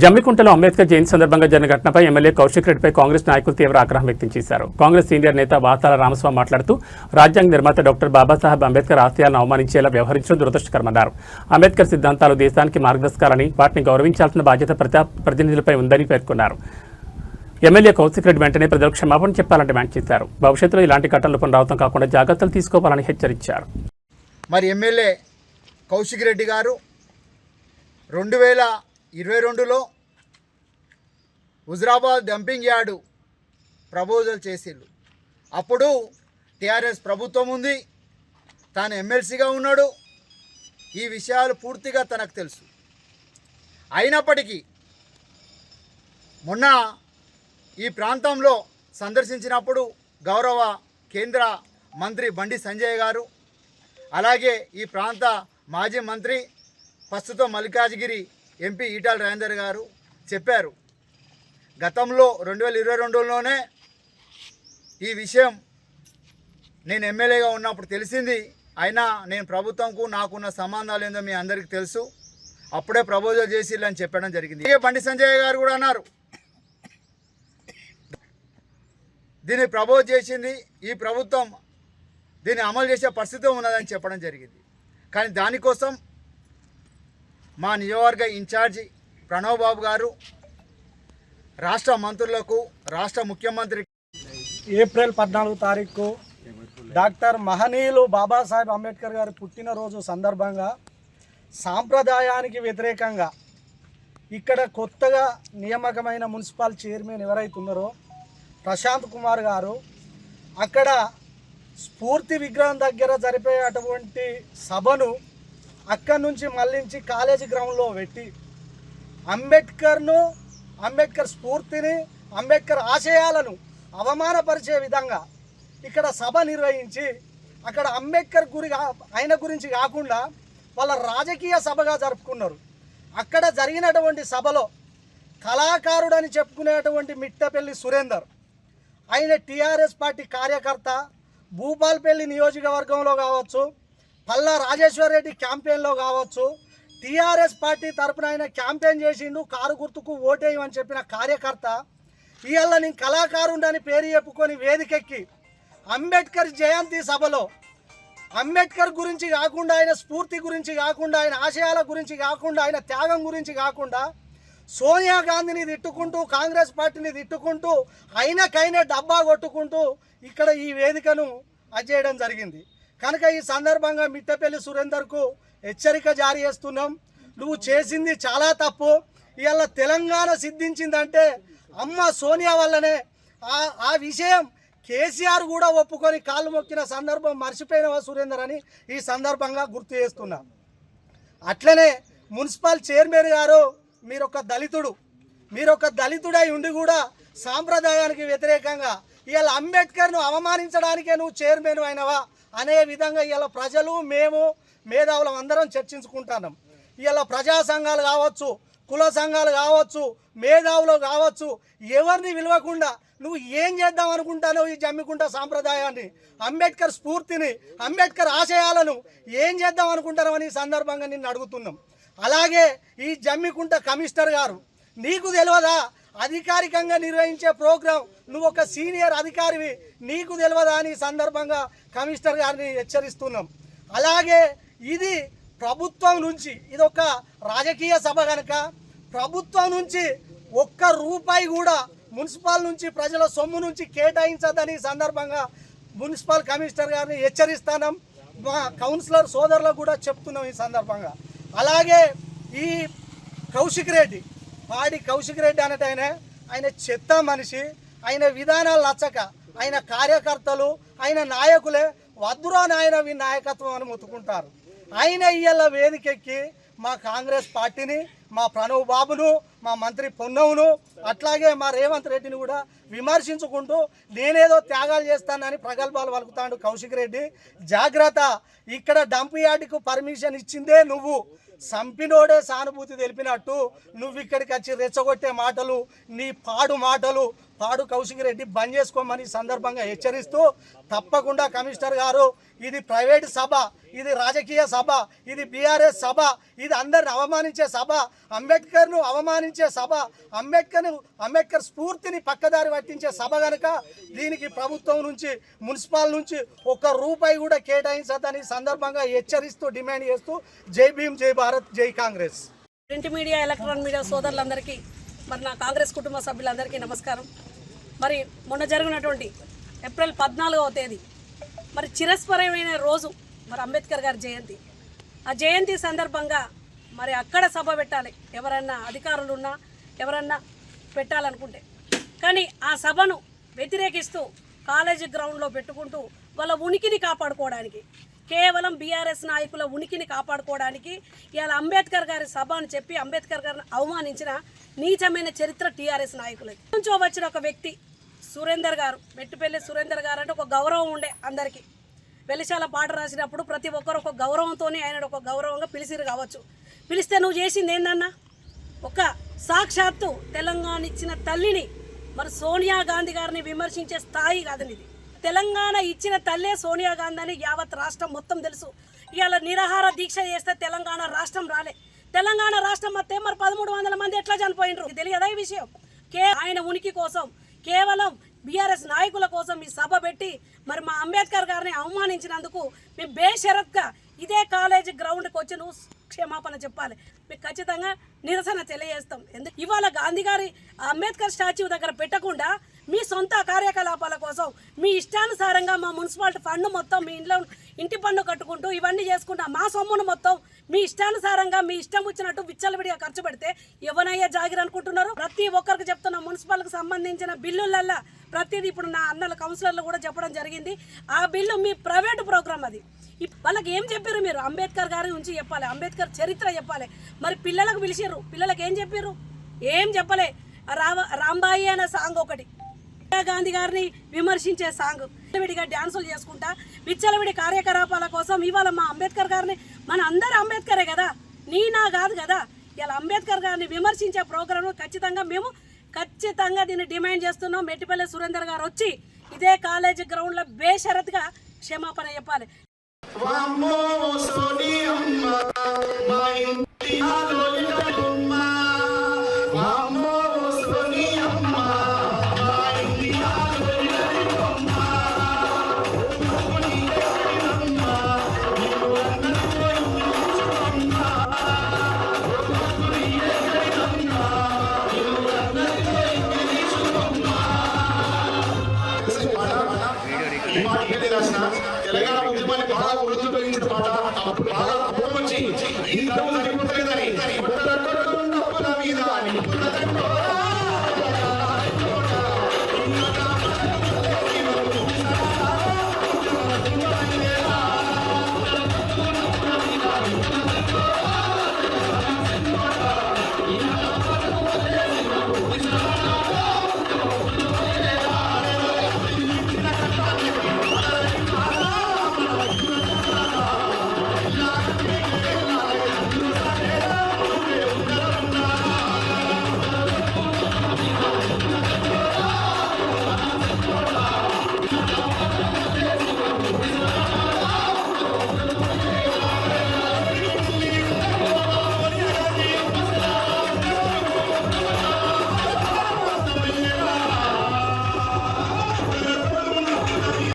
జమ్మికుంటలో అంబేద్కర్ జయంతి సందర్భంగా జరిగిన ఘటనపై ఎమ్మెల్యే కౌశిక్ రెడ్డిపై కాంగ్రెస్ నాయకులు తీవ్ర ఆగ్రహం వ్యక్తం చేశారు. కాంగ్రెస్ సీనియర్ నేత వాతాల రామస్వామి మాట్లాడుతూ రాజ్యాంగ నిర్మాత డాక్టర్ బాబాసాహెబ్ అంబేద్కర్ ఆశయాలను అవమానించేలా వ్యవహరించడం దురదృష్టకరమన్నారు. అంబేద్కర్ సిద్ధాంతాలు దేశానికి మార్గదర్శకాలని, వాటిని గౌరవించాల్సిన బాధ్యత ప్రతినిధులపై ఉందని పేర్కొన్నారు. ఎమ్మెల్యే కౌశిక్ రెడ్డి వెంటనే ప్రజలకు క్షమాపణ చెప్పాలని డిమాండ్ చేశారు. భవిష్యత్తులో ఇలాంటి ఘటనలు పునరావృతం కాకుండా జాగ్రత్తలు తీసుకోవాలని హెచ్చరించారు. మరి ఎమ్మెల్యే కౌశిక్ రెడ్డి గారు 2022లో హుజరాబాద్ డంపింగ్ యార్డు ప్రపోజల్ చేసిళ్ళు. అప్పుడు టీఆర్ఎస్ ప్రభుత్వం ఉంది, తాను ఎమ్మెల్సీగా ఉన్నాడు, ఈ విషయాలు పూర్తిగా తనకు తెలుసు. అయినప్పటికీ మొన్న ఈ ప్రాంతంలో సందర్శించినప్పుడు గౌరవ కేంద్ర మంత్రి బండి సంజయ్ గారు, అలాగే ఈ ప్రాంత మాజీ మంత్రి ప్రస్తుతం మల్లికాజ్గిరి ఎంపీ ఈటల రాజేందర్ గారు చెప్పారు, గతంలో 2022లోనే ఈ విషయం నేను ఎమ్మెల్యేగా ఉన్నప్పుడు తెలిసింది. అయినా నేను ప్రభుత్వంకు నాకున్న సంబంధాలు ఏందో మీ అందరికీ తెలుసు, అప్పుడే ప్రపోజల్ చేసిల్లని చెప్పడం జరిగింది. బండి సంజయ్ గారు కూడా అన్నారు, దీన్ని ప్రపోజ్ చేసింది ఈ ప్రభుత్వం, దీన్ని అమలు చేసే పరిస్థితి ఉన్నదని చెప్పడం జరిగింది. కానీ దానికోసం మా నియోజకవర్గ ఇన్ఛార్జి ప్రణవ్ బాబు గారు రాష్ట్ర మంత్రులకు, రాష్ట్ర ముఖ్యమంత్రి ఏప్రిల్ 14 తారీఖు డాక్టర్ మహనీయులు బాబాసాహెబ్ అంబేద్కర్ గారి పుట్టినరోజు సందర్భంగా సాంప్రదాయానికి వ్యతిరేకంగా ఇక్కడ కొత్తగా నియామకమైన మున్సిపల్ చైర్మన్ ఎవరైతే ఉన్నారో ప్రశాంత్ కుమార్ గారు అక్కడ స్ఫూర్తి విగ్రహం దగ్గర జరిపే అటువంటి సభను అక్కడి నుంచి మళ్ళించి కాలేజీ గ్రౌండ్లో పెట్టి అంబేద్కర్ స్ఫూర్తిని, అంబేద్కర్ ఆశయాలను అవమానపరిచే విధంగా ఇక్కడ సభ నిర్వహించి అక్కడ అంబేద్కర్ ఆయన గురించి కాకుండా వాళ్ళ రాజకీయ సభగా జరుపుకున్నారు. అక్కడ జరిగినటువంటి సభలో కళాకారుడని చెప్పుకునేటువంటి మిట్టపల్లి సురేందర్, ఆయన టీఆర్ఎస్ పార్టీ కార్యకర్త, భూపాల్పల్లి నియోజకవర్గంలో కావచ్చు, పల్లా రాజేశ్వర్ రెడ్డి క్యాంపెయిన్లో కావచ్చు, టీఆర్ఎస్ పార్టీ తరపున ఆయన క్యాంపెయిన్ చేసిండు, కారు గుర్తుకు ఓటేయమని చెప్పిన కార్యకర్త ఇవాళ నేను కళాకారుడని పేరు చెప్పుకొని వేదికెక్కి అంబేద్కర్ జయంతి సభలో అంబేద్కర్ గురించి కాకుండా, ఆయన స్ఫూర్తి గురించి కాకుండా, ఆయన ఆశయాల గురించి కాకుండా, ఆయన త్యాగం గురించి కాకుండా సోనియా గాంధీని తిట్టుకుంటూ, కాంగ్రెస్ పార్టీని తిట్టుకుంటూ, అయినకైనా డబ్బా కొట్టుకుంటూ ఇక్కడ ఈ వేదికను అజేయడం జరిగింది. కనుక ఈ సందర్భంగా మిట్టపల్లి సురేందర్కు హెచ్చరిక జారీ చేస్తున్నాం. నువ్వు చేసింది చాలా తప్పు. ఇవాళ తెలంగాణ సిద్ధించిందంటే అమ్మ సోనియా వల్లనే. ఆ విషయం కేసీఆర్ కూడా ఒప్పుకొని కాళ్ళు మొక్కిన సందర్భం మర్చిపోయినవా సురేందర్ అని ఈ సందర్భంగా గుర్తు చేస్తున్నా. అట్లనే మున్సిపల్ చైర్మన్ గారు, మీరొక దళితుడై ఉండి కూడా సాంప్రదాయానికి వ్యతిరేకంగా ఇవాళ అంబేద్కర్ను అవమానించడానికే నువ్వు చైర్మన్ అయినవా అనే విధంగా ఇవాళ ప్రజలు, మేము మేధావులం అందరం చర్చించుకుంటున్నాం. ఇవాళ ప్రజా సంఘాలు కావచ్చు, కుల సంఘాలు కావచ్చు, మేధావులు కావచ్చు, ఎవరిని విలువకుండా నువ్వు ఏం చేద్దాం అనుకుంటానో ఈ జమ్మికుంట సాంప్రదాయాన్ని, అంబేద్కర్ స్ఫూర్తిని, అంబేద్కర్ ఆశయాలను ఏం చేద్దాం అనుకుంటారని ఈ సందర్భంగా నిన్ను అడుగుతున్నాం. అలాగే ఈ జమ్మికుంట కమిషనర్ గారు, నీకు తెలియదా అధికారికంగా నిర్వహించే ప్రోగ్రాం, నువ్వు ఒక సీనియర్ అధికారివి, నీకు తెలియదా అని సందర్భంగా కమిషనర్ గారిని హెచ్చరిస్తున్నాం. అలాగే ఇది ప్రభుత్వం నుంచి, ఇది ఒక రాజకీయ సభ కనుక ప్రభుత్వం నుంచి ఒక్క రూపాయి కూడా మున్సిపల్ నుంచి, ప్రజల సొమ్ము నుంచి కేటాయించదని సందర్భంగా మున్సిపల్ కమిషనర్ గారిని హెచ్చరిస్తున్నాం. మా కౌన్సిలర్ సోదరులకు కూడా చెప్తున్నాం ఈ సందర్భంగా. అలాగే ఈ కౌశిక్ రెడ్డి, పాడి కౌశిక్ రెడ్డి అనటైనా ఆయన చెత్త మనిషి, ఆయన విధానాలు నచ్చక ఆయన కార్యకర్తలు, ఆయన నాయకులే వద్దురా నాయన వీ నాయకత్వం అని మొత్తుకుంటారు. ఆయన ఇయ్యాల వేదికెక్కి మా కాంగ్రెస్ పార్టీని, మా ప్రణవ్ బాబును, మా మంత్రి పొన్నవును, అట్లాగే మా రేవంత్ రెడ్డిని కూడా విమర్శించుకుంటూ నేనేదో త్యాగాలు చేస్తానని ప్రగల్భాలు పలుకుతాడు కౌశిక్ రెడ్డి. జాగ్రత్త, ఇక్కడ డంప్ యార్డుకు పర్మిషన్ ఇచ్చిందే నువ్వు. సంపినోడే సానుభూతి తెలిపినట్టు నువ్వు ఇక్కడికి వచ్చి రెచ్చగొట్టే మాటలు, నీ పాడు మాటలు పాడు కౌశిక్ రెడ్డి బంద్ చేసుకోమని సందర్భంగా హెచ్చరిస్తూ, తప్పకుండా కమిషనర్ గారు ఇది ప్రైవేట్ సభ, ఇది రాజకీయ సభ, ఇది బీఆర్ఎస్ సభ, ఇది అందరిని అవమానించే సభ, అంబేద్కర్ను అవమానించే సభ, అంబేద్కర్ స్ఫూర్తిని పక్కదారి పట్టించే సభ కనుక దీనికి ప్రభుత్వం నుంచి మున్సిపల్ నుంచి ₹1 కూడా కేటాయించదని సందర్భంగా హెచ్చరిస్తూ డిమాండ్ చేస్తూ జై భీమ్, జై భారత్, జై Congress. Print media, electronic media సోదరులందరికీ, మరి నా కాంగ్రెస్ కుటుంబ సభ్యులందరికీ నమస్కారం. మరి మొన్న జరిగినటువంటి ఏప్రిల్ 14వ తేదీ మరి చిరస్మరణీయమైన రోజు, మరి అంబేద్కర్ గారి జయంతి. ఆ జయంతి సందర్భంగా మరి అక్కడ సభ పెట్టాలి, ఎవరన్నా అధికారులు ఉన్నా ఎవరన్నా పెట్టాలనుకుంటే. కానీ ఆ సభను వ్యతిరేకిస్తూ కాలేజీ గ్రౌండ్లో పెట్టుకుంటూ వాళ్ళ ఉనికిని కాపాడుకోవడానికి, కేవలం బీఆర్ఎస్ నాయకుల ఉనికిని కాపాడుకోవడానికి ఇవాళ అంబేద్కర్ గారి సభ అని చెప్పి అంబేద్కర్ గారిని అవమానించిన నీచమైన చరిత్ర టీఆర్ఎస్ నాయకులది. నుంచో వచ్చిన ఒక వ్యక్తి సురేందర్ గారు, మెట్టుపల్లి సురేందర్ గారు అంటే ఒక గౌరవం ఉండే అందరికీ. వెలిశాల పాట రాసినప్పుడు ప్రతి ఒక్కరు ఒక గౌరవంతోనే ఆయన ఒక గౌరవంగా పిలిచిరు కావచ్చు. పిలిస్తే నువ్వు చేసింది ఏందన్నా? ఒక సాక్షాత్తు తెలంగాణ ఇచ్చిన తల్లిని, మరి సోనియా గాంధీ గారిని విమర్శించే స్థాయి కాదని ఇది. తెలంగాణ ఇచ్చిన తల్లే సోనియా గాంధీ అని యావత్ రాష్ట్రం మొత్తం తెలుసు. ఇవాళ నిరాహార దీక్ష చేస్తే తెలంగాణ రాష్ట్రం రాలే. తెలంగాణ రాష్ట్రం వస్తే మరి 1300 మంది ఎట్లా చనిపోయినరు తెలియదా ఈ విషయం? ఆయన ఉనికి కోసం, కేవలం బీఆర్ఎస్ నాయకుల కోసం ఈ సభ పెట్టి మరి మా అంబేద్కర్ గారిని అవమానించినందుకు మేము బేషరత్గా ఇదే కాలేజీ గ్రౌండ్కి వచ్చి నువ్వు క్షమాపణ చెప్పాలి. మీకు ఖచ్చితంగా నిరసన తెలియజేస్తాం. ఎందుకు ఇవాళ గాంధీ గారి అంబేద్కర్ స్టాచ్యూ దగ్గర పెట్టకుండా మీ సొంత కార్యకలాపాల కోసం మీ ఇష్టానుసారంగా మా మున్సిపాలిటీ ఫండ్ మొత్తం మీ ఇంటి పన్ను కట్టుకుంటూ ఇవన్నీ చేసుకుంటా మా సొమ్మును మొత్తం మీ ఇష్టానుసారంగా మీ ఇష్టం వచ్చినట్టు విచ్చలవిడిగా ఖర్చు పెడితే ఎవనయ్యా జాగిర్ అనుకుంటున్నారు? ప్రతి ఒక్కరికి చెప్తున్నా, మున్సిపల్కి సంబంధించిన బిల్లులల్లా ప్రతిదీ ఇప్పుడు నా అన్నల కౌన్సిలర్లు కూడా చెప్పడం జరిగింది. ఆ బిల్లు మీ ప్రైవేటు ప్రోగ్రామ్ అది. వాళ్ళకి ఏం చెప్పారు మీరు? అంబేద్కర్ గారి గురించి చెప్పాలి, అంబేద్కర్ చరిత్ర చెప్పాలి. మరి పిల్లలకు పిలిచారు, పిల్లలకు ఏం చెప్పారు? ఏం చెప్పలే. రాంబాయి అనే సాంగ్ ఒకటి, గాంధీ గారిని విమర్శించే సాంగ్, విడిగా డ్యాన్సులు చేసుకుంటా విచ్చలవిడి కార్యకలాపాల కోసం ఇవాళ మా అంబేద్కర్ గారిని, మన అందరూ అంబేద్కరే కదా, నా కాదు కదా. ఇలా అంబేద్కర్ గారిని విమర్శించే ప్రోగ్రామ్ ఖచ్చితంగా దీన్ని డిమాండ్ చేస్తున్నాం. మెట్టిపల్లి సురేందర్ గారు వచ్చి ఇదే కాలేజీ గ్రౌండ్లో బేషరత్గా క్షమాపణ చెప్పాలి. Vamos,